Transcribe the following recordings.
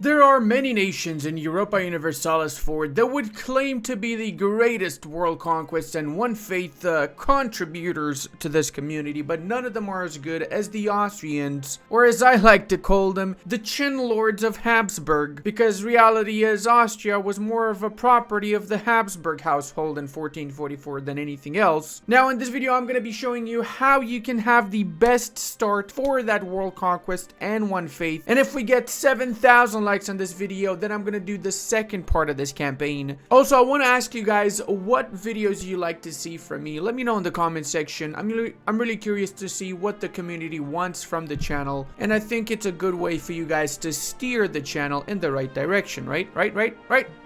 There are many nations in Europa Universalis 4 that would claim to be the greatest world conquest and one faith contributors to this community, but none of them are as good as the Austrians, or as I like to call them, the Chin Lords of Habsburg, because reality is Austria was more of a property of the Habsburg household in 1444 than anything else. Now in this video I'm going to be showing you how you can have the best start for that world conquest and one faith, and if we get 7,000 likes on this video, then I'm gonna do the second part of this campaign. Also, I want to ask you guys what videos you like to see from me. Let me know in the comment section. I'm really curious to see what the community wants from the channel, and I think it's a good way for you guys to steer the channel in the right direction, right? Right.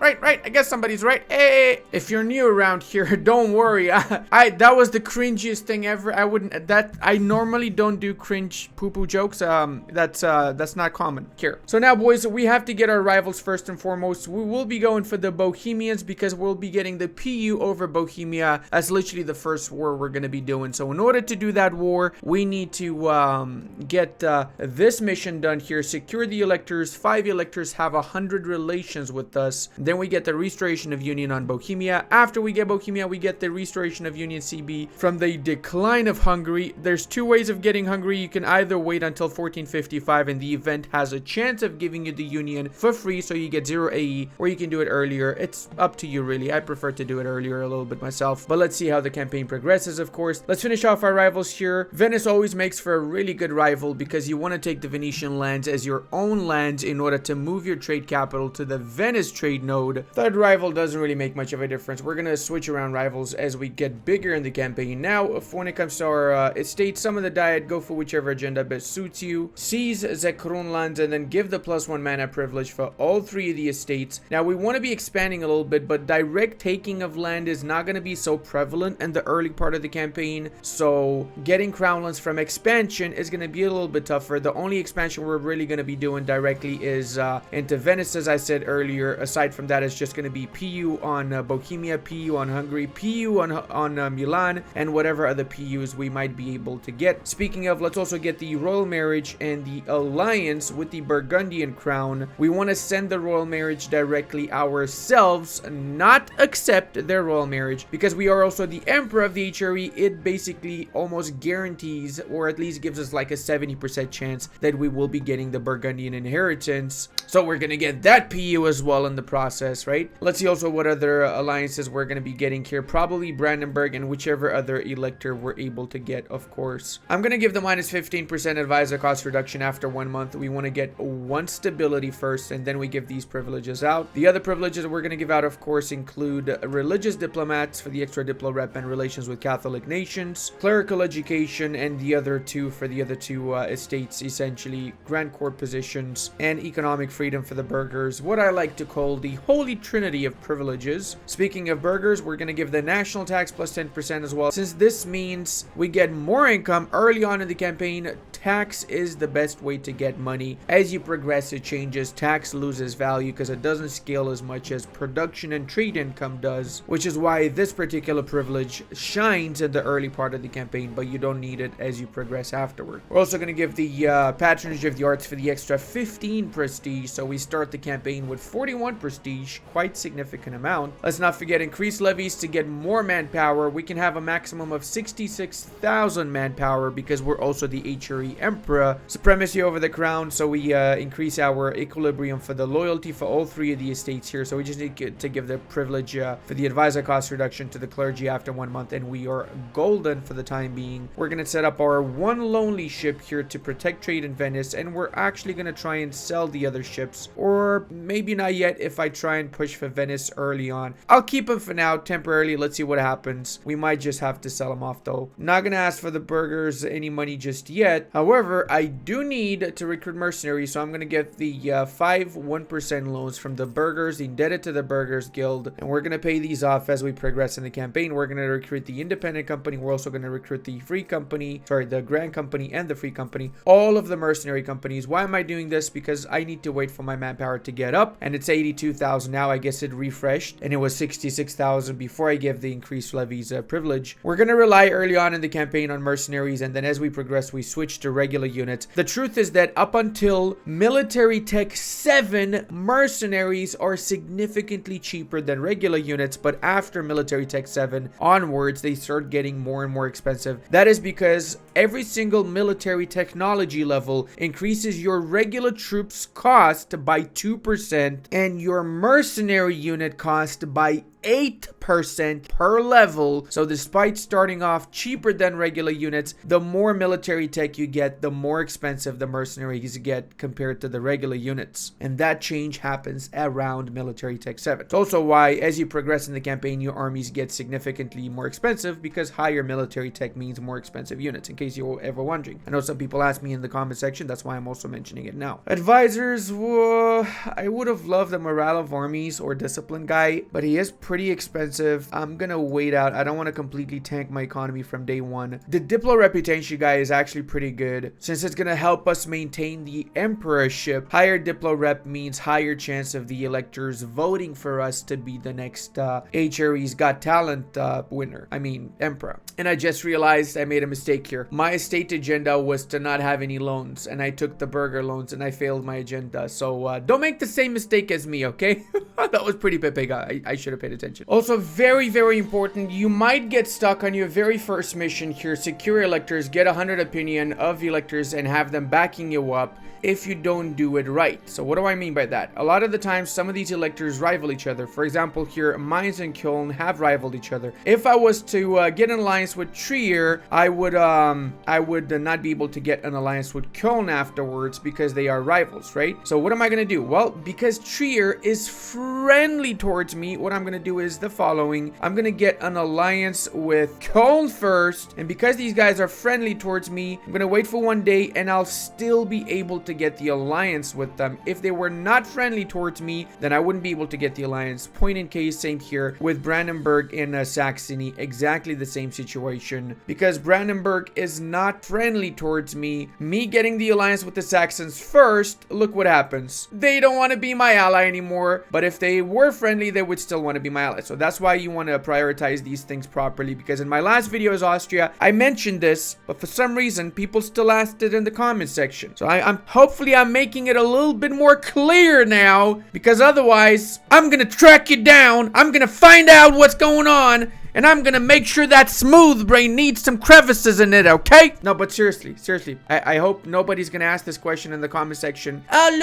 I guess somebody's right. Hey, if you're new around here, don't worry. That was the cringiest thing ever. I normally don't do cringe poo-poo jokes. That's not common here. So now, boys, we have to get our rivals first and foremost. We will be going for the Bohemians because we'll be getting the PU over Bohemia as literally the first war we're going to be doing. So in order to do that war, we need to get this mission done here. Secure the electors. 5 electors have 100 relations with us. Then we get the restoration of union on Bohemia. After we get Bohemia, we get the restoration of union CB from the decline of Hungary. There's 2 ways of getting Hungary. You can either wait until 1455 and the event has a chance of giving you the union for free, so you get 0 AE, or you can do it earlier. It's up to you, really. I prefer to do it earlier a little bit myself, but let's see how the campaign progresses. Of course, let's finish off our rivals here. Venice always makes for a really good rival because you want to take the Venetian lands as your own lands in order to move your trade capital to the Venice trade node. Third rival doesn't really make much of a difference. We're gonna switch around rivals as we get bigger in the campaign. Now, when it comes to our estates, some of the diet, go for whichever agenda best suits you. Seize the Kronlands and then give the +1 mana privilege for all 3 of the estates. Now we want to be expanding a little bit, but direct taking of land is not going to be so prevalent in the early part of the campaign, so getting crownlands from expansion is going to be a little bit tougher. The only expansion we're really going to be doing directly is into Venice, as I said earlier. Aside from that, it's just going to be PU on Bohemia, PU on Hungary, PU on Milan, and whatever other PUs we might be able to get. Speaking of, let's also get the royal marriage and the alliance with the Burgundian crown. We want to send the royal marriage directly ourselves, not accept their royal marriage, because we are also the emperor of the HRE. It basically almost guarantees, or at least gives us like a 70% chance that we will be getting the Burgundian inheritance. So we're gonna get that PU as well in the process, right? Let's see also what other alliances we're gonna be getting here. Probably Brandenburg and whichever other elector we're able to get, of course. I'm gonna give the -15% advisor cost reduction after 1 month. We want to get 1 stability first, and then we give these privileges out. The other privileges we're going to give out, of course, include religious diplomats for the extra diplo rep and relations with Catholic nations, clerical education, and the other 2 for the other 2 estates, essentially grand court positions and economic freedom for the burghers, what I like to call the holy trinity of privileges. Speaking of burghers, we're going to give the national tax +10% as well, since this means we get more income early on in the campaign. Tax is the best way to get money. As you progress, it changes. Tax loses value because it doesn't scale as much as production and trade income does, which is why this particular privilege shines in the early part of the campaign, but you don't need it as you progress afterward. We're also going to give the patronage of the arts for the extra 15 prestige, so we start the campaign with 41 prestige, quite significant amount. Let's not forget increased levies to get more manpower. We can have a maximum of 66,000 manpower because we're also the HRE emperor. Supremacy over the crown, so we increase our equilibrium for the loyalty for all 3 of the estates here. So we just need to give the privilege for the advisor cost reduction to the clergy after 1 month, and we are golden for the time being. We're going to set up our 1 lonely ship here to protect trade in Venice, and we're actually going to try and sell the other ships, or maybe not yet if I try and push for Venice early on. I'll keep them for now temporarily. Let's see what happens. We might just have to sell them off though. Not going to ask for the burghers any money just yet. However, I do need to recruit mercenaries, so I'm going to get the 5 1% loans from the burghers, indebted to the Burghers Guild, and we're going to pay these off as we progress in the campaign. We're going to recruit the independent company. We're also going to recruit the free company, the grand company and the free company, all of the mercenary companies. Why am I doing this? Because I need to wait for my manpower to get up, and it's 82,000 now. I guess it refreshed, and it was 66,000 before I gave the increased levies privilege. We're going to rely early on in the campaign on mercenaries, and then as we progress, we switch to regular units. The truth is that up until military tech Tech 7 mercenaries are significantly cheaper than regular units, but after Military Tech 7 onwards, they start getting more and more expensive. That is because every single military technology level increases your regular troops cost by 2% and your mercenary unit cost by 8% per level. So despite starting off cheaper than regular units, the more military tech you get, the more expensive the mercenaries get compared to the regular units. And that change happens around military tech 7. It's also why as you progress in the campaign, your armies get significantly more expensive, because higher military tech means more expensive units, in case you were ever wondering. I know some people ask me in the comment section, that's why I'm also mentioning it now. Advisors, I would have loved the morale of armies or discipline guy, but he is pretty expensive. I'm gonna wait out. I don't want to completely tank my economy from day one. The Diplo reputation guy is actually pretty good, since it's gonna help us maintain the emperorship. Higher Diplo rep means higher chance of the electors voting for us to be the next HRE's Got Talent winner. I mean, emperor. And I just realized I made a mistake here. My estate agenda was to not have any loans, and I took the burger loans and I failed my agenda. So don't make the same mistake as me, okay? That was pretty big. I should have paid attention. Also, very, very important, you might get stuck on your very first mission here. Secure electors, get 100 opinion of electors and have them backing you up if you don't do it right. So what do I mean by that? A lot of the times, some of these electors rival each other. For example, here, Mainz and Köln have rivaled each other. If I was to get an alliance with Trier, I would not be able to get an alliance with Köln afterwards, because they are rivals, right? So what am I going to do? Well, because Trier is friendly towards me, what I'm going to do is the following. I'm going to get an alliance with Köln first, and because these guys are friendly towards me, I'm going to wait for one day and I'll still be able to get the alliance with them. If they were not friendly towards me, then I wouldn't be able to get the alliance. Point in case, same here with Brandenburg in Saxony, exactly the same situation. Because Brandenburg is not friendly towards me, me getting the alliance with the Saxons first, look what happens. They don't want to be my ally anymore, but if they were friendly, they would still want to be my ally. So that's why you want to prioritize these things properly, because in my last video as Austria, I mentioned this, but for some reason, people still asked it in the comment section. So hopefully I'm making it a little bit more clear now, because otherwise, I'm gonna track you down, I'm gonna find out what's going on, and I'm gonna make sure that smooth brain needs some crevices in it, okay? No, but seriously, I hope nobody's gonna ask this question in the comment section. Oh,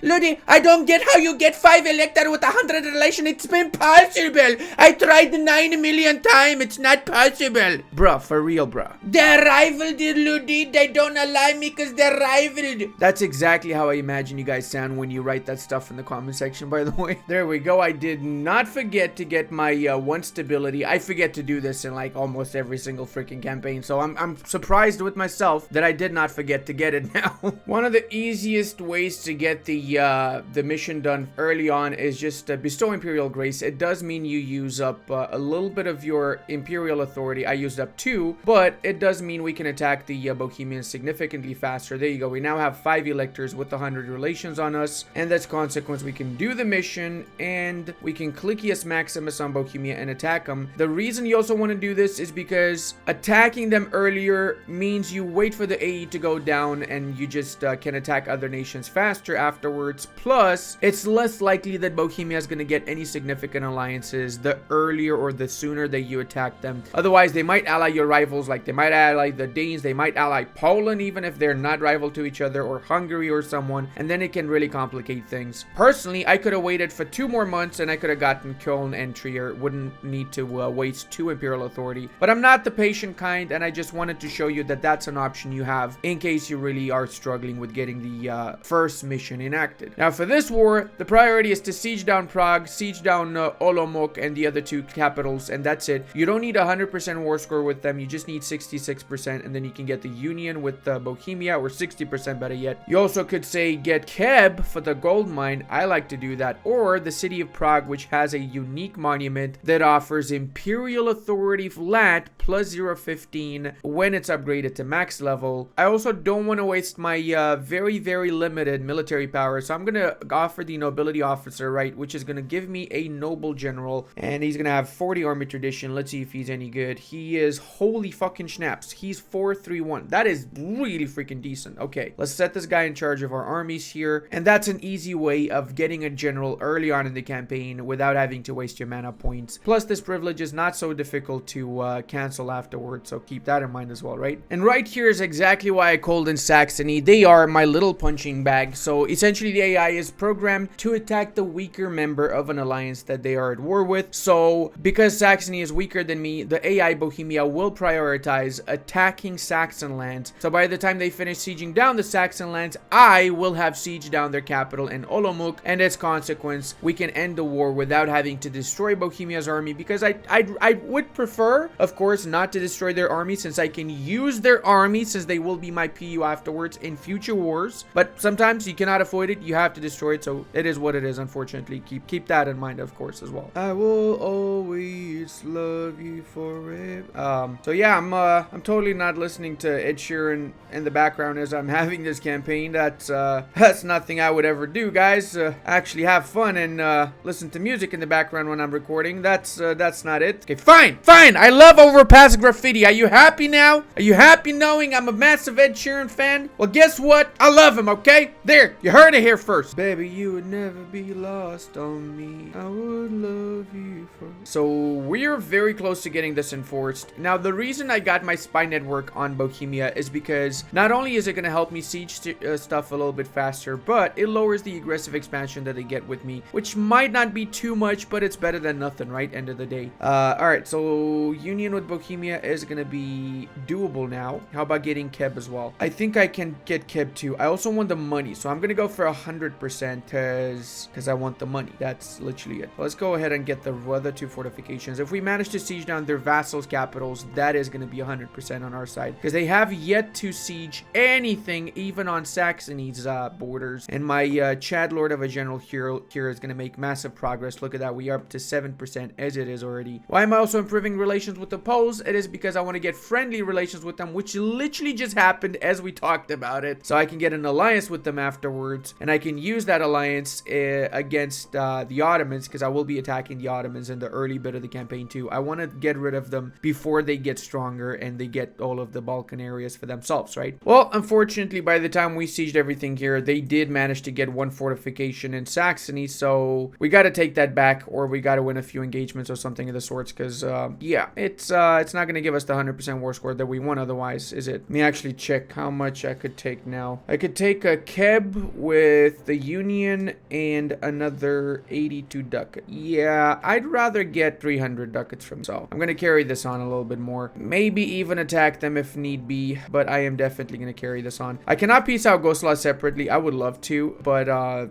Ludi, I don't get how you get 5 elected with 100 relation. It's impossible. I tried 9 million times. It's not possible. Bruh, for real, bruh. They're rivaled, Ludi. They don't allow me because they're rivaled. That's exactly how I imagine you guys sound when you write that stuff in the comment section, by the way. There we go. I did not forget to get my 1 stability. I forget to do this in like almost every single freaking campaign, so I'm surprised with myself that I did not forget to get it now. One of the easiest ways to get the mission done early on is just bestow Imperial Grace. It does mean you use up a little bit of your Imperial authority. I used up 2, but it does mean we can attack the Bohemians significantly faster. There you go. We now have 5 electors with 100 relations on us, and that's consequence. We can do the mission, and we can Clicius Maximus on Bohemia and attack them. The reason you also want to do this is because attacking them earlier means you wait for the AE to go down and you just can attack other nations faster afterwards. Plus, it's less likely that Bohemia is going to get any significant alliances the earlier or the sooner that you attack them. Otherwise, they might ally your rivals, like they might ally the Danes, they might ally Poland even if they're not rival to each other, or Hungary or someone, and then it can really complicate things. Personally, I could have waited for 2 more months and I could have gotten Köln and Trier. Wouldn't need to waste 2 Imperial authority, but I'm not the patient kind, and I just wanted to show you that that's an option you have in case you really are struggling with getting the first mission enacted. Now for this war, the priority is to siege down Prague, siege down Olomouc and the other 2 capitals, and that's it. You don't need 100% war score with them, you just need 66%, and then you can get the union with Bohemia, or 60% better yet. You also could say get Keb for the gold mine. I like to do that, or the city of Prague, which has a unique monument that offers Imperial Imperial Authority flat plus 0.15 when it's upgraded to max level. I also don't want to waste my very, very limited military power, so I'm going to offer the Nobility Officer, right, which is going to give me a Noble General, and he's going to have 40 Army Tradition. Let's see if he's any good. He is, holy fucking snaps, he's 431. That is really freaking decent. Okay, let's set this guy in charge of our armies here, and that's an easy way of getting a general early on in the campaign without having to waste your mana points. Plus, this privilege is not so difficult to cancel afterwards, so keep that in mind as well, right? And right here is exactly why I called in Saxony. They are my little punching bag. So essentially, the AI is programmed to attack the weaker member of an alliance that they are at war with. So because Saxony is weaker than me, the AI Bohemia will prioritize attacking Saxon lands. So by the time they finish sieging down the Saxon lands, I will have sieged down their capital in Olomouc, and as consequence, we can end the war without having to destroy Bohemia's army, because I would prefer, of course, not to destroy their army, since I can use their army, since they will be my PU afterwards in future wars. But sometimes you cannot avoid it, you have to destroy it, so it is what it is, unfortunately. Keep that in mind, of course, as well. I will always love you forever. So yeah, I'm totally not listening to Ed Sheeran in the background as I'm having this campaign. That's nothing I would ever do, guys. Actually have fun and listen to music in the background when I'm recording. That's not it. Okay, fine. I love overpass graffiti. Are you happy now? Are you happy knowing I'm a massive Ed Sheeran fan? Well, guess what? I love him, okay? There, you heard it here first. Baby, you would never be lost on me. I would love you for... So we're very close to getting this enforced. Now, the reason I got my spy network on Bohemia is because not only is it going to help me siege stuff a little bit faster, but it lowers the aggressive expansion that they get with me, which might not be too much, but it's better than nothing, right? End of the day. Alright, so union with Bohemia is going to be doable now. How about getting Keb as well? I think I can get Keb too. I also want the money, so I'm going to go for 100% because I want the money. That's literally it. Let's go ahead and get the other two fortifications. If we manage to siege down their vassals' capitals, that is going to be 100% on our side, because they have yet to siege anything, even on Saxony's borders. And my Chad Lord of a General here is going to make massive progress. Look at that. We are up to 7% as it is already. Why am I also improving relations with the Poles? It is because I want to get friendly relations with them, which literally just happened as we talked about it. So I can get an alliance with them afterwards, and I can use that alliance against the Ottomans, because I will be attacking the Ottomans in the early bit of the campaign too. I want to get rid of them before they get stronger and they get all of the Balkan areas for themselves, right? Well, unfortunately, by the time we sieged everything here, they did manage to get one fortification in Saxony, so we got to take that back, or we got to win a few engagements or something of the sorts, because yeah, it's not going to give us the 100% war score that we want otherwise, is it? Let me actually check how much I could take now. I could take a Keb with the Union and another 82 ducat. Yeah, I'd rather get 300 ducats from, so I'm going to carry this on a little bit more. Maybe even attack them if need be, but I am definitely going to carry this on. I cannot piece out Goslar separately. I would love to, but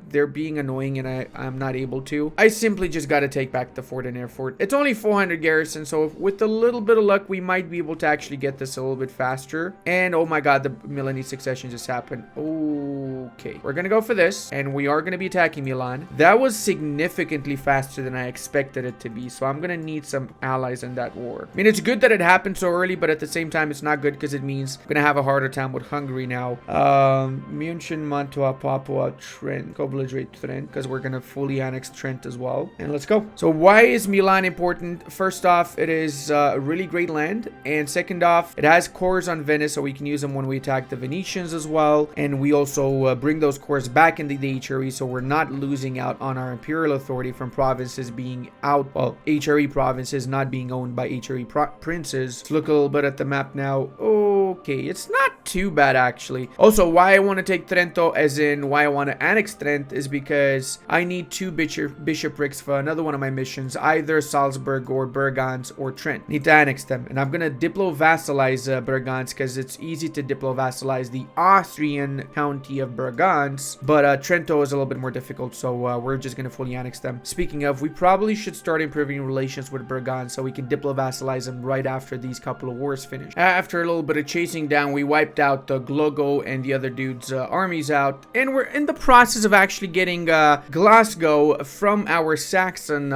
they're being annoying and I'm not able to. I simply just got to take back the fort and air fort. It's only 400 garrison, so with a little bit of luck, we might be able to actually get this a little bit faster. And oh my god, the Milanese succession just happened. Okay, we're going to go for this, and we are going to be attacking Milan. That was significantly faster than I expected it to be, so I'm going to need some allies in that war. I mean, it's good that it happened so early, but at the same time, it's not good because it means I'm going to have a harder time with Hungary now. München, Mantua, Papua, Trent, co-belligerate Trent, because we're going to fully annex Trent as well. And let's go. So why is Milan important? First off, it is a really great land, and second off, it has cores on Venice, so we can use them when we attack the Venetians as well, and we also bring those cores back into the HRE, so we're not losing out on our imperial authority from provinces being out, well, HRE provinces not being owned by HRE princes. Let's look a little bit at the map now. Okay, it's not too bad actually. Also, why I want to take Trento, as in why I want to annex Trent, is because I need two bishoprics for another one of my missions, either Salzburg or Bergans or Trent. Need to annex them, and I'm gonna diplo-vassalize Bergans, because it's easy to diplo-vassalize the Austrian county of Bergans, but Trento is a little bit more difficult, so we're just gonna fully annex them. Speaking of, we probably should start improving relations with Bergans so we can diplo-vassalize them right after these couple of wars finish. After a little bit of chasing down, we wipe wiped out the Glogo and the other dude's armies out, and we're in the process of actually getting Glasgow from our Saxon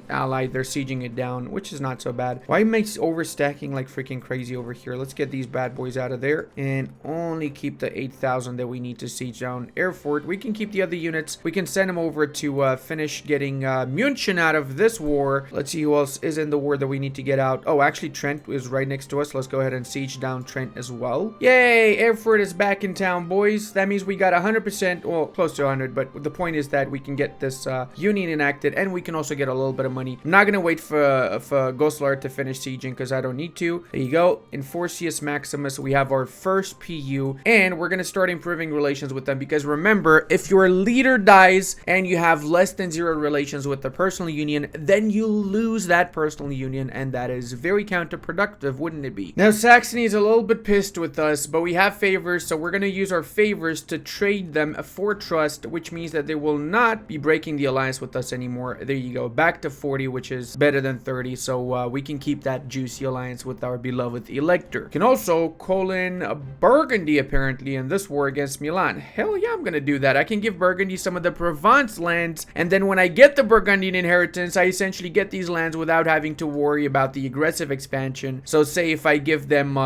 ally. They're sieging it down, which is not so bad. Why makes overstacking like freaking crazy over here? Let's get these bad boys out of there and only keep the 8,000 that we need to siege down Erfurt. We can keep the other units. We can send them over to finish getting München out of this war. Let's see who else is in the war that we need to get out. Oh, actually Trent is right next to us. Let's go ahead and siege down Trent as well. Yay, Erfurt is back in town, boys. That means we got 100%, well, close to 100, but the point is that we can get this union enacted, and we can also get a little bit of money. I'm not gonna wait for Goslar to finish sieging because I don't need to. There you go. Enforcius Maximus, we have our first PU, and we're gonna start improving relations with them, because remember, if your leader dies and you have less than 0 relations with the personal union, then you lose that personal union, and that is very counterproductive, wouldn't it be? Now Saxony is a little bit pissed with us, but we have favors, so we're gonna use our favors to trade them for trust, which means that they will not be breaking the alliance with us anymore. There you go, back to 40, which is better than 30, so we can keep that juicy alliance with our beloved elector. Can also call in Burgundy apparently in this war against Milan. Hell yeah, I'm gonna do that. I can give Burgundy some of the Provence lands, and then when I get the Burgundian inheritance, I essentially get these lands without having to worry about the aggressive expansion. So say if I give them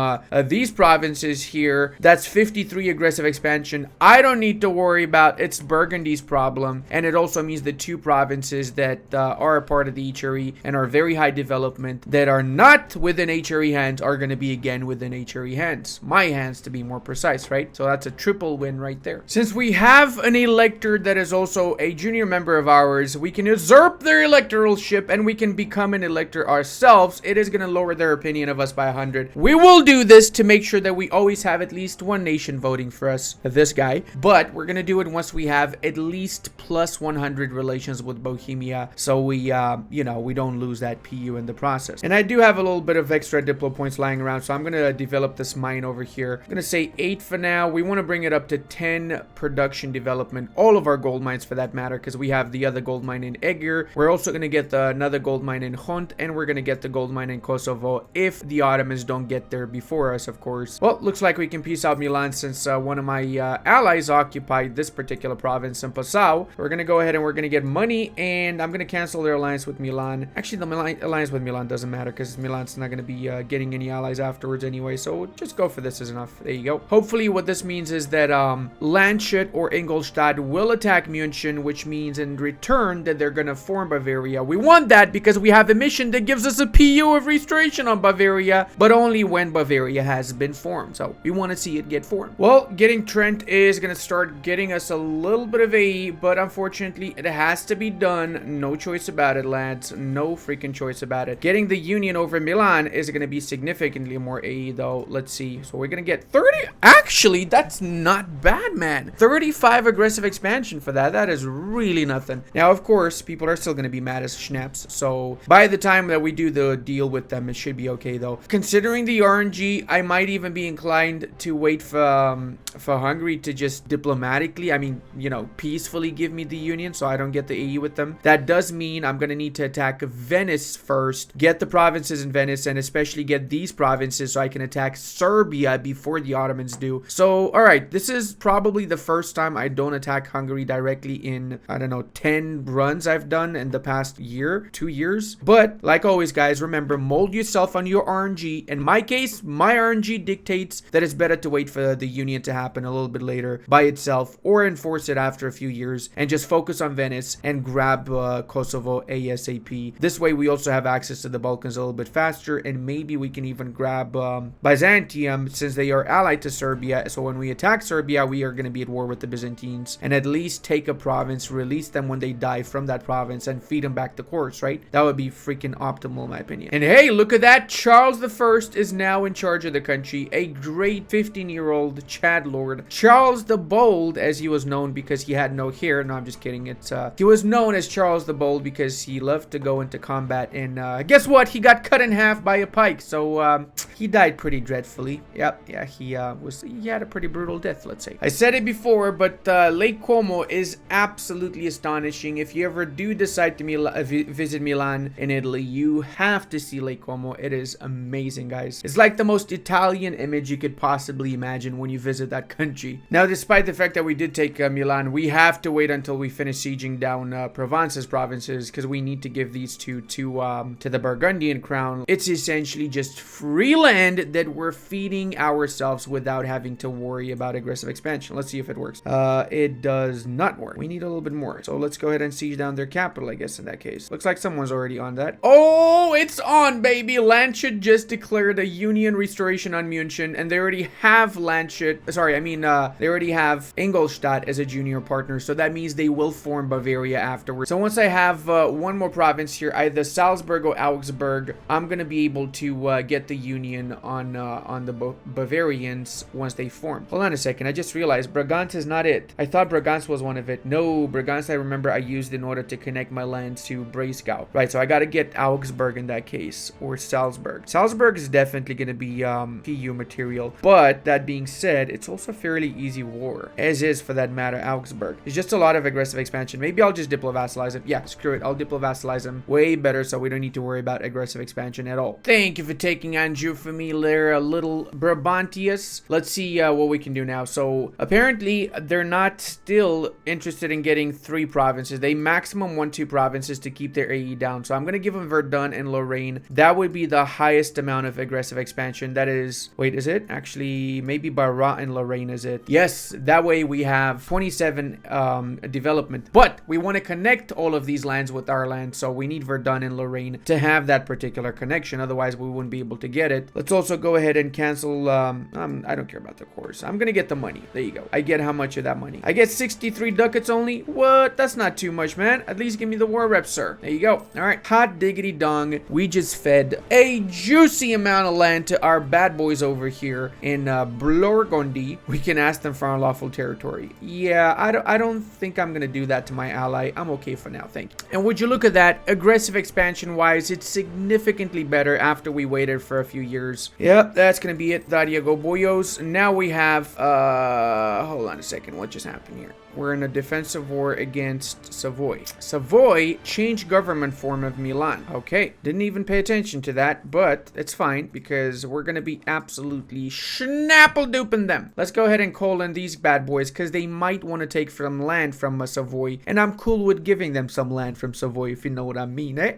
these provinces here, that's 53 aggressive expansion. I don't need to worry about it's Burgundy's problem, and it also means the 2 provinces that are a part of the HRE and are very high development that are not within HRE hands are going to be again within HRE hands. My hands, to be more precise, right? So that's a triple win right there. Since we have an elector that is also a junior member of ours, we can usurp their electoralship and we can become an elector ourselves. It is going to lower their opinion of us by 100. We will do this to make sure that we always have at least one nation voting for us, this guy, but we're going to do it once we have at least plus 100 relations with Bohemia, so we you know, we don't lose that PU in the process. And I do have a little bit of extra diplo points lying around, so I'm going to develop this mine over here. I'm going to say 8 for now. We want to bring it up to 10 production development, all of our gold mines for that matter, because we have the other gold mine in Egger. We're also going to get another gold mine in Hunt, and we're going to get the gold mine in Kosovo if the Ottomans don't get there before us, of course. Well, looks like we can peace out Milan since one of my allies occupied this particular province in Passau. We're going to go ahead and we're going to get money, and I'm going to cancel their alliance with Milan. Actually, the alliance with Milan doesn't matter because Milan's not going to be getting any allies afterwards anyway, so just go for this is enough. There you go. Hopefully what this means is that Landshut or Ingolstadt will attack München, which means in return that they're going to form Bavaria. We want that because we have a mission that gives us a PU of restoration on Bavaria, but only when Bavaria has been formed. So we want to see it get formed. Well, getting Trent is going to start getting us a little bit of AE, but unfortunately it has to be done. No choice about it, lads. No freaking choice about it. Getting the Union over Milan is going to be significantly more AE though. Let's see. So we're going to get 30. Actually, that's not bad, man. 35 aggressive expansion for that. That is really nothing. Now, of course, people are still going to be mad as schnaps. So by the time that we do the deal with them, it should be okay though. Considering the RNG, I might even be inclined to wait for Hungary to just diplomatically, I mean, you know, peacefully give me the Union so I don't get the AE with them. That does mean I'm going to need to attack Venice first, get the provinces in Venice, and especially get these provinces so I can attack Serbia before the Ottomans do. So, alright, this is probably the first time I don't attack Hungary directly in, I don't know, 10 runs I've done in the past year, 2 years. But, like always, guys, remember, mold yourself on your RNG. In my case, my RNG dictates that it's better to wait for the Union to happen a little bit later by itself, or enforce it after a few years, and just focus on Venice and grab Kosovo ASAP. This way, we also have access to the Balkans a little bit faster, and maybe we can even grab Byzantium since they are allied to Serbia. So when we attack Serbia, we are going to be at war with the Byzantines, and at least take a province, release them when they die from that province, and feed them back the course, right? That would be freaking optimal in my opinion. And hey, look at that. Charles I is now in charge of the country. A great 15-year-old Chad Lord. Charles the Bold, as he was known because he had no hair. No, I'm just kidding. He was known as Charles the Bold because he loved to go into combat, and guess what? He got cut in half by a pike, so he died pretty dreadfully. Yep, yeah, he had a pretty brutal death, let's say. I said it before, but Lake Como is absolutely astonishing. If you ever do decide to visit Milan in Italy, you have to see Lake Como. It is amazing, guys. It's like the most Italian image you could could possibly imagine when you visit that country. Now, despite the fact that we did take Milan, we have to wait until we finish sieging down Provence's provinces, because we need to give these two to the Burgundian crown. It's essentially just free land that we're feeding ourselves without having to worry about aggressive expansion. Let's see if it works. It does not work. We need a little bit more. So let's go ahead and siege down their capital, I guess, in that case. Looks like someone's already on that. Oh, it's on, baby! Landshut just declared a union restoration on München, and they already have Landshut. Sorry, I mean, they already have Ingolstadt as a junior partner, so that means they will form Bavaria afterwards. So once I have one more province here, either Salzburg or Augsburg, I'm gonna be able to get the union on the Bavarians once they form. Hold on a second, I just realized Brabant is not it. I thought Brabant was one of it. No, Brabant I remember I used in order to connect my lands to Breisgau. Right, so I gotta get Augsburg in that case, or Salzburg. Salzburg is definitely gonna be PU material, but that being said, it's also a fairly easy war, as is for that matter Augsburg. It's just a lot of aggressive expansion. Maybe I'll just diplo-vassalize him. Yeah, screw it, I'll diplo-vassalize him. Way better, so we don't need to worry about aggressive expansion at all. Thank you for taking Anjou for me there, a little Brabantius. Let's see what we can do now. So apparently they're not still interested in getting 3 provinces. They maximum want 2 provinces to keep their AE down. So I'm going to give them Verdun and Lorraine. That would be the highest amount of aggressive expansion. That is, wait, is it? Actually, maybe Barat and Lorraine is it? Yes, that way we have 27 development. But we want to connect all of these lands with our land, so we need Verdun and Lorraine to have that particular connection. Otherwise, we wouldn't be able to get it. Let's also go ahead and cancel. I don't care about the course. I'm going to get the money. There you go. I get how much of that money? I get 63 ducats only. What? That's not too much, man. At least give me the war rep, sir. There you go. All right. Hot diggity dong. We just fed a juicy amount of land to our bad boys over here in Burgundy. We can ask them for unlawful territory. Yeah, I don't think I'm going to do that to my ally. I'm okay for now. Thank you. And would you look at that? Aggressive expansion wise, it's significantly better after we waited for a few years. Yep, that's going to be it. Diego Boyos. Now we have, hold on a second. What just happened here? We're in a defensive war against Savoy. Savoy changed government form of Milan. Okay, didn't even pay attention to that, but it's fine because we're gonna be absolutely schnapple-duping them. Let's go ahead and call in these bad boys because they might want to take some land from Savoy, and I'm cool with giving them some land from Savoy, if you know what I mean, eh?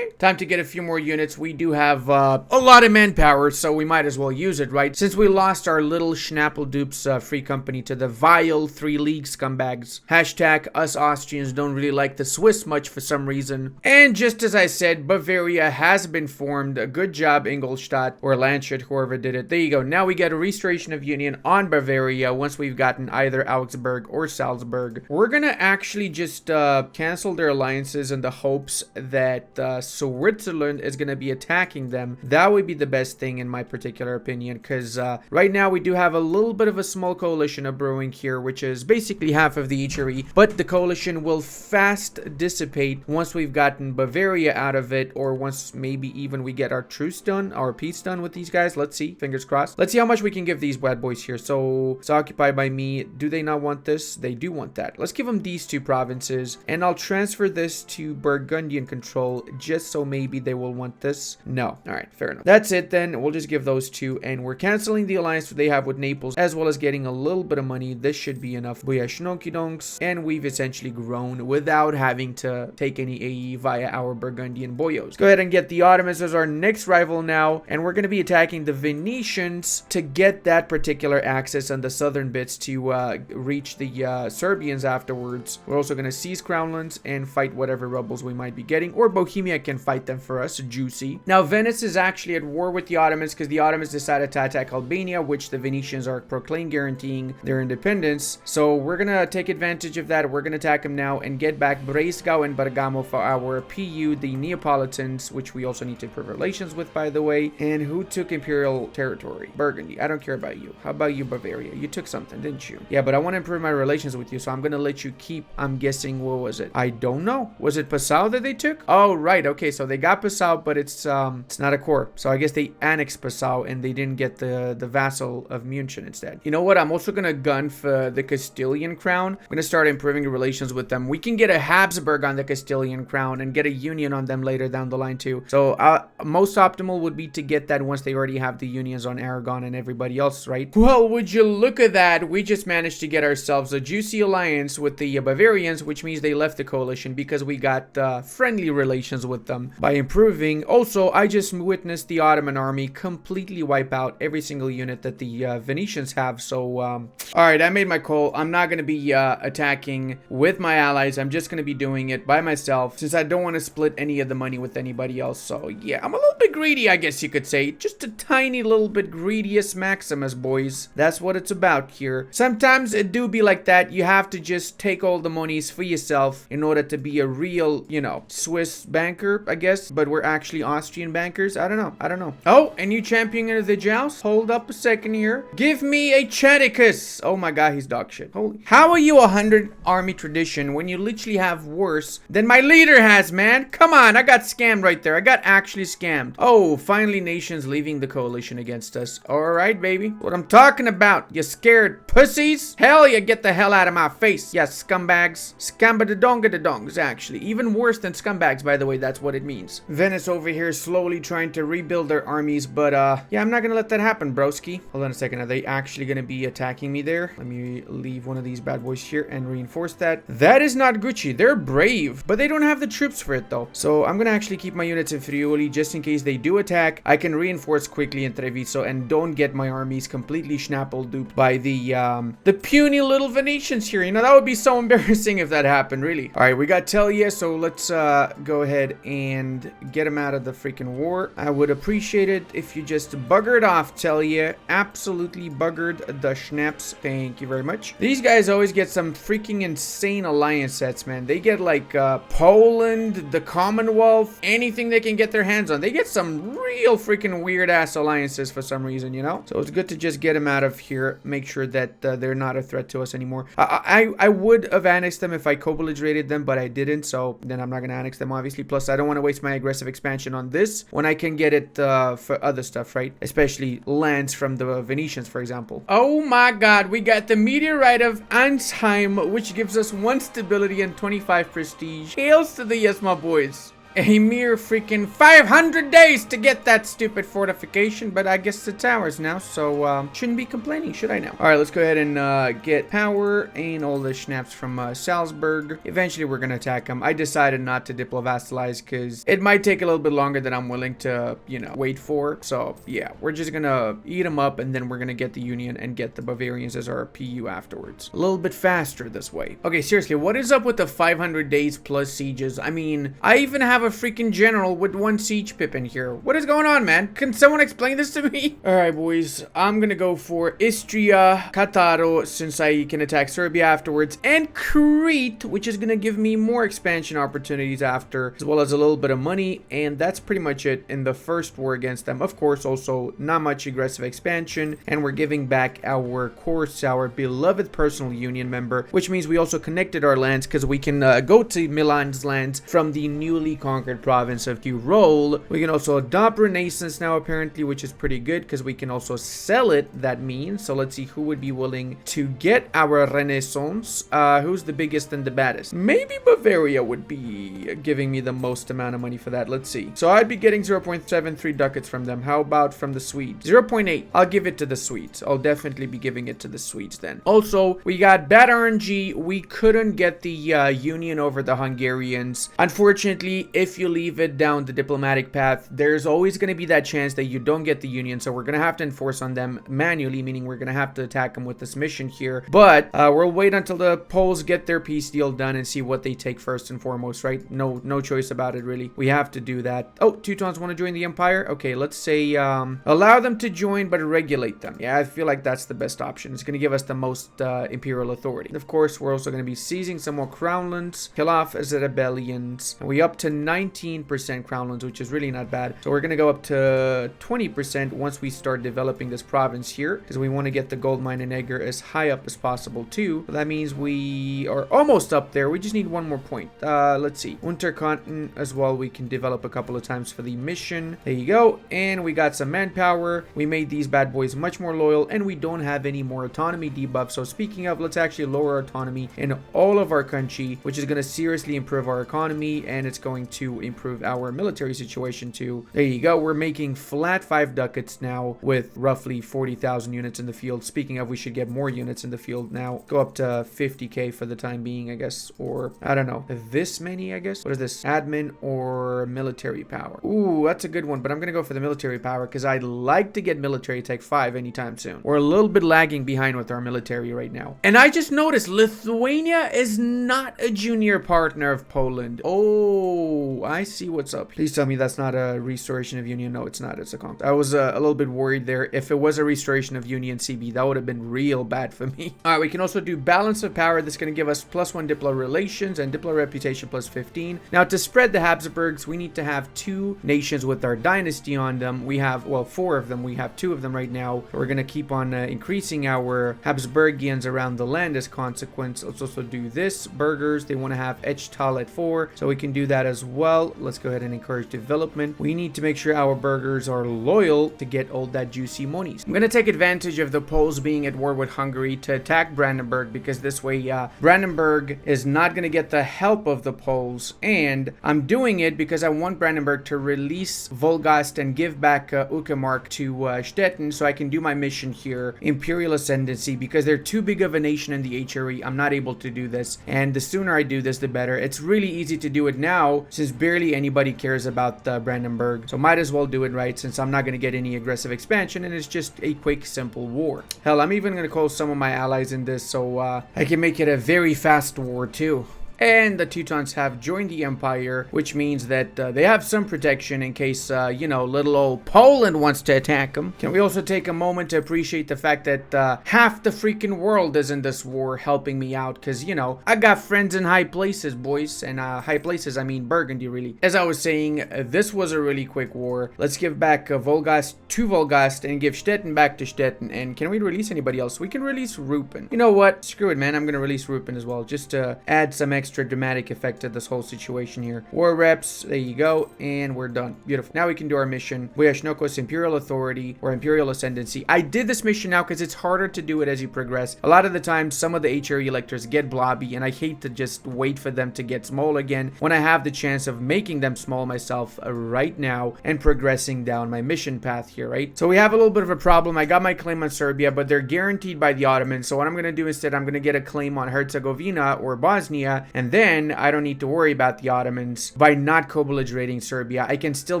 Time to get a few more units. We do have a lot of manpower, so we might as well use it, right? Since we lost our little schnapple-dupes free company to the vile 3 League scumbags. Hashtag us Austrians don't really like the Swiss much for some reason. And just as I said, Bavaria has been formed. A good job, Ingolstadt or Landshut, whoever did it. There you go. Now we get a restoration of union on Bavaria once we've gotten either Augsburg or Salzburg. We're gonna actually just cancel their alliances in the hopes that Switzerland is gonna be attacking them. That would be the best thing in my particular opinion, because right now we do have a little bit of a small coalition of brewing here, which is basically half of the Eatery, but the coalition will fast dissipate once we've gotten Bavaria out of it, or once maybe even we get our truce done, our peace done with these guys. Let's see, fingers crossed. Let's see how much we can give these bad boys here. So it's occupied by me. Do they not want this? They do want that. Let's give them these 2 provinces, and I'll transfer this to Burgundian control just so maybe they will want this. No. All right, fair enough. That's it then. We'll just give those 2, and we're canceling the alliance they have with Naples, as well as getting a little bit of money. This should be enough. And we've essentially grown without having to take any AE via our Burgundian boyos. Go ahead and get the Ottomans as our next rival now, and we're going to be attacking the Venetians to get that particular access on the southern bits to reach the Serbians afterwards. We're also going to seize Crownlands and fight whatever rebels we might be getting, or Bohemia can fight them for us. Juicy. Now Venice is actually at war with the Ottomans because the Ottomans decided to attack Albania, which the Venetians are proclaimed guaranteeing their independence. So we're gonna take advantage of that. We're gonna attack them now and get back Breisgau and Bergamo for our PU, the Neapolitans, which we also need to improve relations with, by the way. And who took imperial territory? Burgundy. I don't care about you. How about you, Bavaria? You took something, didn't you? Yeah, but I want to improve my relations with you, so I'm gonna let you keep. I'm guessing, what was it? I don't know. Was it Passau that they took? Oh, right. Okay, so they got Passau, but it's not a core. So I guess they annexed Passau and they didn't get the vassal of München instead. You know what? I'm also gonna gun for the Castilian crown. I'm gonna start improving relations with them. We can get a Habsburg on the Castilian crown and get a union on them later down the line too. So most optimal would be to get that once they already have the unions on Aragon and everybody else, right? Well, would you look at that? We just managed to get ourselves a juicy alliance with the Bavarians, which means they left the coalition because we got friendly relations with them by improving. Also, I just witnessed the Ottoman army completely wipe out every single unit that the Venetians have. So, all right, I made my call. I'm not going to be attacking with my allies. I'm just going to be doing it by myself since I don't want to split any of the money with anybody else. So, yeah, I'm a little bit greedy, I guess you could say. Just a tiny little bit greediest Maximus, boys. That's what it's about here. Sometimes it do be like that. You have to just take all the monies for yourself in order to be a real, you know, Swiss banker, I guess. But we're actually Austrian bankers. I don't know. Oh, and you champion of the joust? Hold up a second here. Give me a Cheticus. Oh my god, he's dog shit. Holy. How are you 100 army tradition when you literally have worse than my leader has, man? Come on, I got scammed right there. I got actually scammed. Oh, finally nations leaving the coalition against us. Alright, baby. What I'm talking about. You scared pussies? Hell yeah, get the hell out of my face. Yeah, scumbags. Scambadadongadadongs, actually. Even worse than scumbags, by the way. That's what it means. Venice over here slowly trying to rebuild their armies, but yeah, I'm not gonna let that happen, broski. Hold on a second. Are they actually gonna be attacking me there? Let me leave one of these bad boys here and reinforce that. That is not Gucci. They're brave, but they don't have the troops for it though. So I'm gonna actually keep my units in Friuli just in case they do attack. I can reinforce quickly in Treviso and don't get my armies completely schnapple duped by the puny little Venetians here. You know, that would be so embarrassing if that happened, really. All right, we got Telia, so let's go ahead and get them out of the freaking war. I would appreciate it if you just buggered off, Telia. Absolutely buggered the schnapps. Thank you very much. These guys always get some freaking insane alliance sets, man. They get like Poland, the Commonwealth, anything they can get their hands on. They get some real freaking weird ass alliances for some reason, you know? So it's good to just get them out of here. Make sure that they're not a threat to us anymore. I would have annexed them if I co-belligerated them, but I didn't. So then I'm not going to annex them, obviously. Plus, I don't want to waste my aggressive expansion on this when I can get it for other stuff, right? Especially lands from the Venetians, for example. Oh my god, we got the meteorite of Ansheim, which gives us 1 stability and 25 prestige. Hails to the yes, my boys. A mere freaking 500 days to get that stupid fortification, but I guess it's ours now, so shouldn't be complaining, should I now? All right, let's go ahead and get power and all the schnapps from Salzburg. Eventually, we're gonna attack them. I decided not to diplo-vassalize because it might take a little bit longer than I'm willing to, you know, wait for. So yeah, we're just gonna eat them up, and then we're gonna get the Union and get the Bavarians as our PU afterwards. A little bit faster this way. Okay, seriously, what is up with the 500 days plus sieges? I mean, I even have a freaking general with 1 siege pip in here. What is going on, man? Can someone explain this to me? All right, boys. I'm gonna go for Istria, Cataro, since I can attack Serbia afterwards, and Crete, which is gonna give me more expansion opportunities after, as well as a little bit of money, and that's pretty much it in the first war against them. Of course, also not much aggressive expansion, and we're giving back our course, our beloved personal union member, which means we also connected our lands because we can go to Milan's lands from the newly conquered province of Tyrol. We can also adopt Renaissance now, apparently, which is pretty good because we can also sell it, that means. So let's see who would be willing to get our Renaissance. Who's the biggest and the baddest? Maybe Bavaria would be giving me the most amount of money for that. Let's see. So I'd be getting 0.73 ducats from them. How about from the Swedes? 0.8. I'll give it to the Swedes. I'll definitely be giving it to the Swedes then. Also, we got bad RNG. We couldn't get the union over the Hungarians. Unfortunately, if you leave it down the diplomatic path, there's always going to be that chance that you don't get the union. So we're going to have to enforce on them manually, meaning we're going to have to attack them with this mission here. But we'll wait until the Poles get their peace deal done and see what they take first and foremost, right? No choice about it, really. We have to do that. Oh, Teutons want to join the Empire? Okay, let's say allow them to join, but regulate them. Yeah, I feel like that's the best option. It's going to give us the most imperial authority. Of course, we're also going to be seizing some more crown lands, kill off as rebellions. And we up to 19% crown loans, which is really not bad. So we're going to go up to 20% once we start developing this province here, because we want to get the gold mine in Edgar as high up as possible too. So that means we are almost up there. We just need one more point. Let's see. Unterkonten as well. We can develop a couple of times for the mission. There you go. And we got some manpower. We made these bad boys much more loyal, and we don't have any more autonomy debuff. So speaking of, let's actually lower our autonomy in all of our country, which is going to seriously improve our economy, and it's going to improve our military situation too. There you go. We're making flat 5 ducats now with roughly 40,000 units in the field. Speaking of, we should get more units in the field now. Go up to 50k for the time being, I guess, or I don't know, this many, I guess. What is this? Admin or military power? Ooh, that's a good one, but I'm gonna go for the military power because I'd like to get military tech 5 anytime soon. We're a little bit lagging behind with our military right now. And I just noticed Lithuania is not a junior partner of Poland. Oh, I see what's up. Please tell me that's not a restoration of union. No, it's not. It's a conquest. I was a little bit worried there. If it was a restoration of union CB, that would have been real bad for me. All right, we can also do balance of power. That's going to give us +1 Diplo relations and Diplo reputation +15. Now, to spread the Habsburgs, we need to have 2 nations with our dynasty on them. We have, well, 4 of them. We have 2 of them right now. We're going to keep on increasing our Habsburgians around the land as consequence. Let's also do this. Burgers, they want to have Echtal at 4, so we can do that as well. Let's go ahead and encourage development. We need to make sure our burgers are loyal to get all that juicy monies. I'm going to take advantage of the Poles being at war with Hungary to attack Brandenburg, because this way Brandenburg is not going to get the help of the Poles, and I'm doing it because I want Brandenburg to release Wolgast and give back Uckermark to Stettin, so I can do my mission here, Imperial Ascendancy, because they're too big of a nation in the HRE. I'm not able to do this, and the sooner I do this, the better. It's really easy to do it now since barely anybody cares about Brandenburg, so might as well do it right since I'm not going to get any aggressive expansion, and it's just a quick, simple war. Hell, I'm even going to call some of my allies in this so I can make it a very fast war too. And the Teutons have joined the Empire, which means that they have some protection in case, you know, little old Poland wants to attack them. Can we also take a moment to appreciate the fact that half the freaking world is in this war helping me out? Because, you know, I got friends in high places, boys. And high places, I mean Burgundy, really. As I was saying, this was a really quick war. Let's give back Wolgast to Wolgast and give Stettin back to Stettin. And can we release anybody else? We can release Rupen. You know what? Screw it, man. I'm going to release Rupen as well, just to add some extra dramatic effect to this whole situation here. War reps, there you go, and we're done. Beautiful. Now we can do our mission. Voyashnokos Imperial Authority or Imperial Ascendancy. I did this mission now because it's harder to do it as you progress. A lot of the time, some of the HRE electors get blobby, and I hate to just wait for them to get small again when I have the chance of making them small myself right now and progressing down my mission path here, right? So we have a little bit of a problem. I got my claim on Serbia, but they're guaranteed by the Ottomans. So what I'm going to do instead, I'm going to get a claim on Herzegovina or Bosnia, and then I don't need to worry about the Ottomans by not co-belligerating Serbia. I can still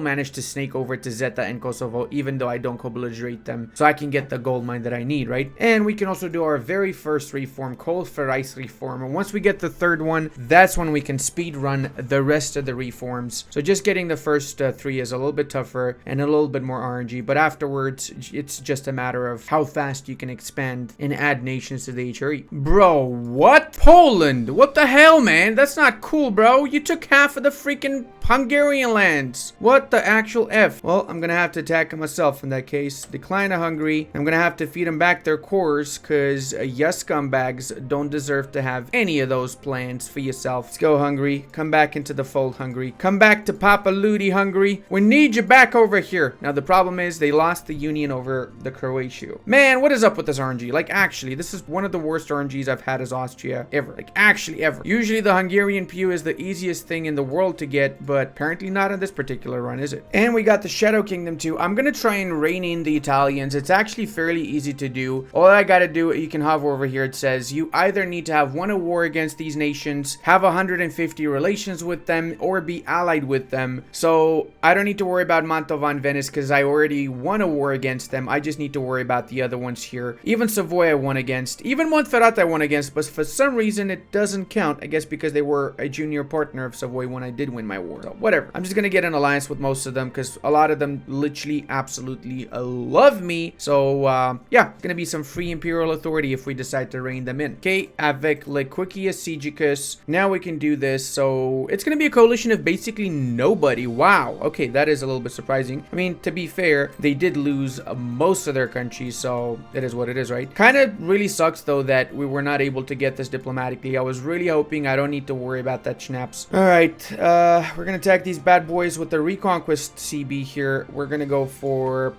manage to snake over to Zeta and Kosovo even though I don't co-belligerate them, so I can get the gold mine that I need, right? And we can also do our very first reform, Kohlvereis reform, and once we get the 3rd one, that's when we can speed run the rest of the reforms. So just getting the first 3 is a little bit tougher and a little bit more RNG, but afterwards it's just a matter of how fast you can expand and add nations to the HRE. Bro, what? Poland? What the hell, man? That's not cool, bro. You took half of the freaking Hungarian lands. What the actual F? Well, I'm gonna have to attack them myself in that case. Decline to Hungary. I'm gonna have to feed them back their cores because you scumbags don't deserve to have any of those plans for yourself. Let's go, Hungary. Come back into the fold, Hungary. Come back to Papa Ludi, Hungary. We need you back over here. Now, the problem is they lost the union over the Croatia. Man, what is up with this RNG? Like, actually, this is one of the worst RNGs I've had as Austria ever. Like, actually ever. Usually the Hungarian PU is the easiest thing in the world to get, but apparently not in this particular run, is it? And we got the Shadow Kingdom too. I'm gonna try and rein in the Italians. It's actually fairly easy to do. All I gotta do, you can hover over here, it says you either need to have won a war against these nations, have 150 relations with them, or be allied with them. So I don't need to worry about Mantova and Venice because I already won a war against them. I just need to worry about the other ones here. Even Savoy I won against. Even Montferrat I won against, but for some reason it doesn't count. I guess because they were a junior partner of Savoy when I did win my war. So whatever. I'm just gonna get an alliance with most of them because a lot of them literally absolutely love me. So yeah, it's gonna be some free imperial authority if we decide to rein them in. Okay, avec le Quickius Sigicus. Now we can do this. So it's gonna be a coalition of basically nobody. Wow. Okay, that is a little bit surprising. I mean, to be fair, they did lose most of their countries, so it is what it is, right? Kind of really sucks though that we were not able to get this diplomatically. I was really hoping I don't need to worry about that schnaps. All right, we're gonna attack these bad boys with the Reconquest CB here. We're gonna go for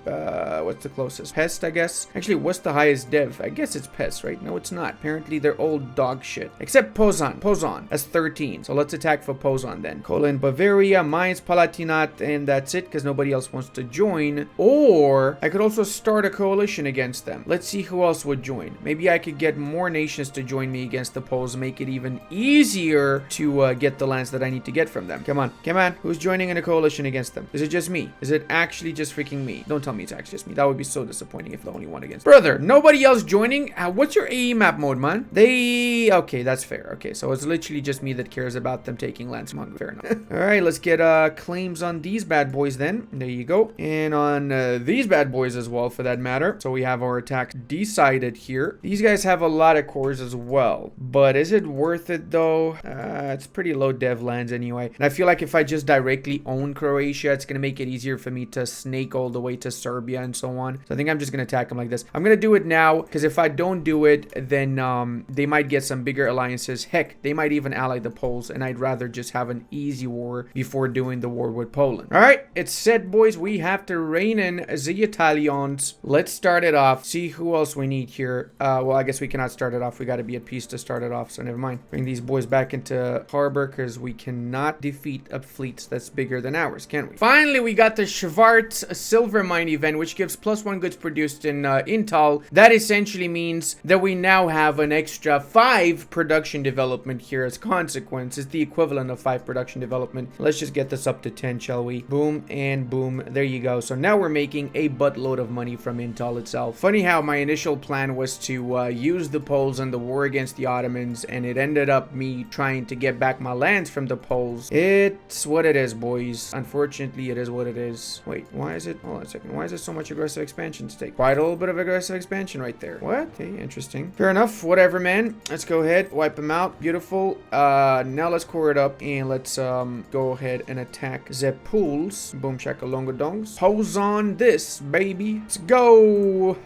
what's the closest? Pest, I guess. Actually, what's the highest dev? I guess it's Pest, right? No, it's not. Apparently, they're old dog shit. Except Poznan. Poznan. That's 13. So let's attack for Poznan then. Colon, Bavaria, Mainz, Palatinat, and that's it because nobody else wants to join. Or I could also start a coalition against them. Let's see who else would join. Maybe I could get more nations to join me against the Poles, make it even easier to get the lands that I need to get from them. Come on. Come on. Who's joining in a coalition against them? Is it just me? Is it actually just freaking me? Don't tell me it's actually just me. That would be so disappointing if the only one against. Brother, nobody else joining? What's your AE map mode, man? Okay, that's fair. Okay, so it's literally just me that cares about them taking lands from Hungary. Fair enough. All right, let's get claims on these bad boys then. There you go. And on these bad boys as well, for that matter. So we have our attacks decided here. These guys have a lot of cores as well. But is it worth it though? It's pretty low dev lands anyway. And I feel like if I just directly own Croatia, it's going to make it easier for me to snake all the way to Serbia and so on. So I think I'm just going to attack them like this. I'm going to do it now because if I don't do it, then they might get some bigger alliances. Heck, they might even ally the Poles, and I'd rather just have an easy war before doing the war with Poland. All right, it's said, boys. We have to rein in the Italians. Let's start it off. See who else we need here. Well, I guess we cannot start it off. We got to be at peace to start it off, so never mind. Bring these boys back into harbor because we cannot defeat a fleet that's bigger than ours, can we? Finally, we got the Schwarz silver mine event, which gives +1 goods produced in Intal. That essentially means that we now have an extra 5 production development here as consequence. It's the equivalent of 5 production development. Let's just get this up to 10, shall we? Boom and boom. There you go. So now we're making a buttload of money from Intal itself. Funny how my initial plan was to use the Poles in the war against the Ottomans, and it ended up me trying to get back my lands from the Poles. It's what it is, boys. Unfortunately, it is what it is. Wait, why is it? Hold on a second. Why is there so much aggressive expansion to take? Quite a little bit of aggressive expansion right there. What? Okay, interesting. Fair enough. Whatever, man. Let's go ahead. Wipe them out. Beautiful. Now let's core it up and let's go ahead and attack the pools. Boom, shakalonga dongs. Pose on this, baby. Let's go.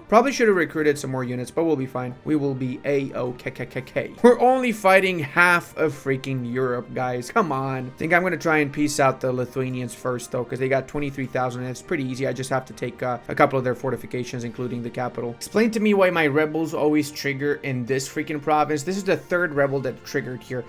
Probably should have recruited some more units, but we'll be fine. We will be A-O-K-K-K-K. We're only fighting half of freaking Europe, guys. Come on. I think I'm going to try and peace out the Lithuanians first, though, because they got 23,000, and it's pretty easy. I just have to take a couple of their fortifications, including the capital. Explain to me why my rebels always trigger in this freaking province. This is the 3rd rebel that triggered here.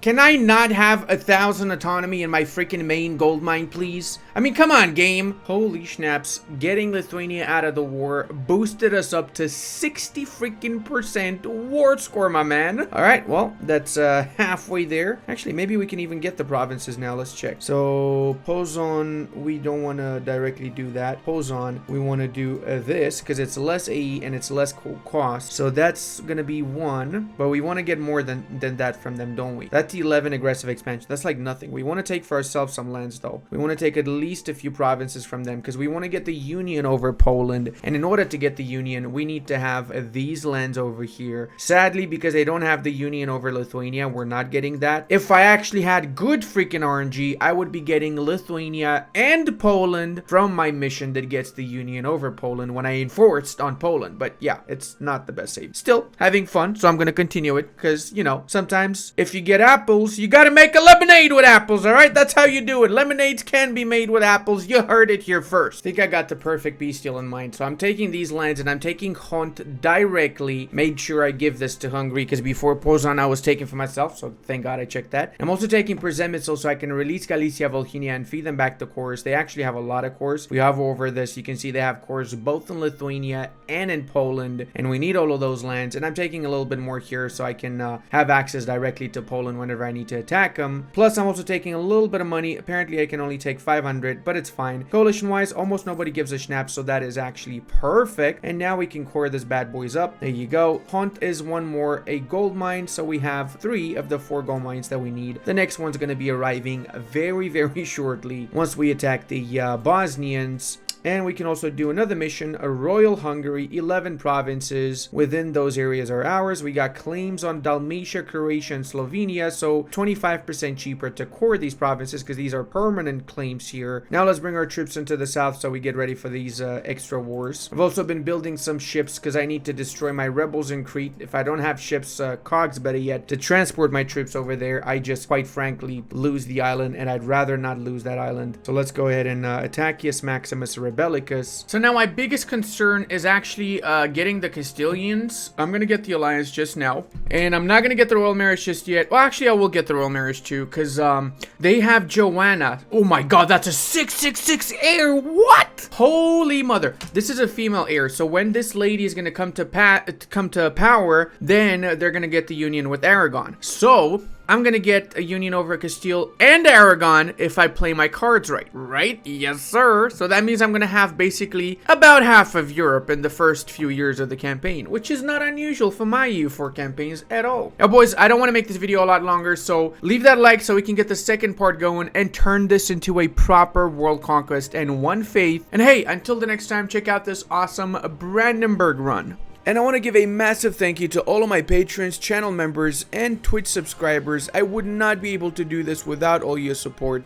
Can I not have 1,000 autonomy in my freaking main gold mine, please? I mean, come on, game. Holy snaps. Getting Lithuania out of the war boosted us up to 60 freaking % war score, my man. All right, well, that's halfway there. Actually, maybe we can even get the provinces now. Let's check. So Poznan, we don't want to directly do that. Poznan, we want to do this because it's less AE and it's less cost. So that's going to be 1, but we want to get more than that from them, don't we? That's 11 aggressive expansion. That's like nothing. We want to take for ourselves some lands, though. We want to take at least a few provinces from them because we want to get the union over Poland. And in order to get the union, we need to have these lands over here. Sadly, because they don't have the union over Lithuania, we're not getting that. If I actually had good freaking RNG, I would be getting Lithuania and Poland from my mission that gets the union over Poland when I enforced on Poland. But yeah, it's not the best save. Still having fun, so I'm going to continue it because, you know, sometimes if you get apples, you got to make a lemonade with apples, all right? That's how you do it. Lemonades can be made with apples. You heard it here first. I think I got the perfect bestial in mind. So I'm taking these lands and I'm taking Hont directly. Made sure I give this to Hungary because before Poznan I was taking for myself, so thank God I checked that. I'm also taking Przemysl so I can release Galicia, Volhynia, and feed them back to cores. They actually have a lot of cores. We hover over this, you can see they have cores both in Lithuania and in Poland, and we need all of those lands. And I'm taking a little bit more here so I can have access directly to Poland whenever I need to attack them. Plus, I'm also taking a little bit of money. Apparently, I can only take 500, but it's fine. Coalition-wise, almost nobody gives a snap, so that is actually perfect. And now we can core this bad boys up. There you go. Hunt is one more, a gold mine. So we have 3 of the 4 gold mines that we need. The next one's going to be arriving very, very shortly once we attack the Bosnians. And we can also do another mission, a Royal Hungary, 11 provinces within those areas are ours. We got claims on Dalmatia, Croatia, and Slovenia, so 25% cheaper to core these provinces because these are permanent claims here. Now let's bring our troops into the south so we get ready for these extra wars. I've also been building some ships because I need to destroy my rebels in Crete. If I don't have ships, cogs better yet, to transport my troops over there, I just quite frankly lose the island, and I'd rather not lose that island. So let's go ahead and Attacius Maximus Rebellicus. So now my biggest concern is actually getting the Castilians. I'm gonna get the alliance just now, and I'm not gonna get the royal marriage just yet. Well, actually I will get the royal marriage too, because they have Joanna. Oh my god, that's a 666 heir. What? Holy mother. This is a female heir, so when this lady is gonna come to power, then they're gonna get the union with Aragon. So I'm gonna get a union over Castile and Aragon if I play my cards right. Right? Yes, sir. So that means I'm gonna have basically about half of Europe in the first few years of the campaign, which is not unusual for my EU4 campaigns at all. Now, boys, I don't want to make this video a lot longer, so leave that like so we can get the second part going and turn this into a proper world conquest and one faith. And hey, until the next time, check out this awesome Brandenburg run. And I want to give a massive thank you to all of my patrons, channel members, and Twitch subscribers. I would not be able to do this without all your support.